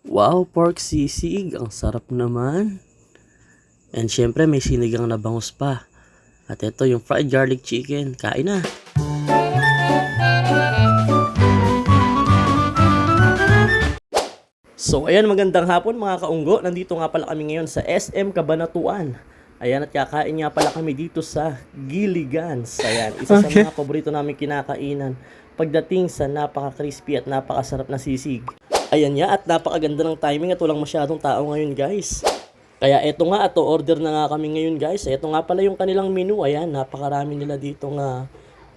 Wow, pork sisig. Ang sarap naman. And syempre may sinigang na bangus pa. At ito yung fried garlic chicken. Kain na. So ayan, magandang hapon mga kaunggo. Nandito nga pala kami ngayon sa SM Cabanatuan. Ayan, at kakain nga pala kami dito sa Gilligan's. Ayan, isa sa mga paborito namin kinakainan pagdating sa napaka-crispy at napakasarap na sisig. Ayan nga, at napakaganda ng timing at walang masyadong tao ngayon, guys. Kaya eto nga, ato order na nga kami ngayon, guys. Eto nga pala yung kanilang menu. Ayan, napakarami nila dito nga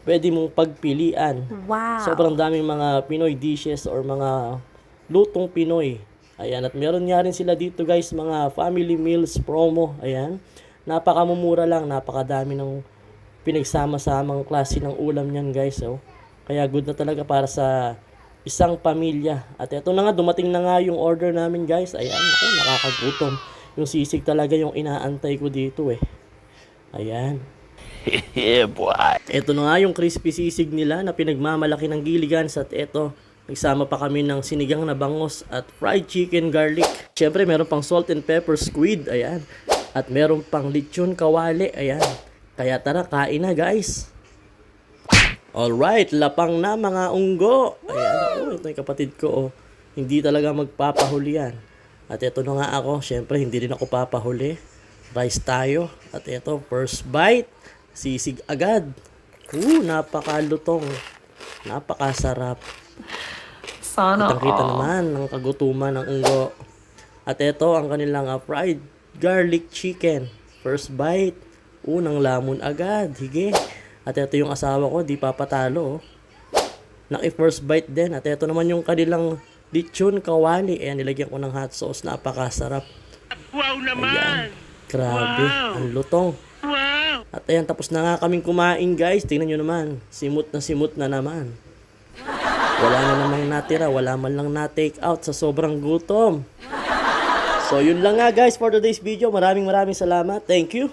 pwede mong pagpilian. Wow. Sobrang daming mga Pinoy dishes or mga lutong Pinoy. Ayan, at meron nga rin sila dito, guys, mga family meals promo. Ayan, napakamumura lang, napakadami ng pinagsama-samang klase ng ulam niyan, guys. So, kaya good na talaga para sa isang pamilya. At eto na nga, dumating na nga yung order namin, guys. Ayan, ako, nakakagutom. Yung sisig talaga yung inaantay ko dito eh. Ayan. Yeah, boy. Ito na nga yung crispy sisig nila na pinagmamalaki ng Gilligan's. At eto, nagsama pa kami ng sinigang na bangus at fried chicken garlic. Siyempre, meron pang salt and pepper squid. Ayan. At meron pang lechon kawali. Ayan. Kaya tara, kain na, guys. Alright, lapang na mga unggo. Ayan ako, ito yung kapatid ko. Oh. Hindi talaga magpapahuli yan. At ito na nga ako, syempre hindi rin ako papahuli. Rice tayo. At ito, first bite. Sisig agad. Napakalutong. Napakasarap. Sana Kitang-kita naman ng kagutuman ng unggo. At ito ang kanilang fried garlic chicken. First bite. Unang lamon agad. Hige. At ito yung asawa ko, di papatalo. Naki-first bite din. At ito naman yung kanilang lechon kawali. Ayan, nilagyan ko ng hot sauce. Napakasarap. Wow naman! Ayan. Grabe. Wow. Ang lutong. Wow! At ayan, tapos na nga kaming kumain, guys. Tingnan nyo naman. Simut na naman. Wala na namang natira. Wala man lang na-take out sa sobrang gutom. So, yun lang nga, guys, for today's video. Maraming salamat. Thank you.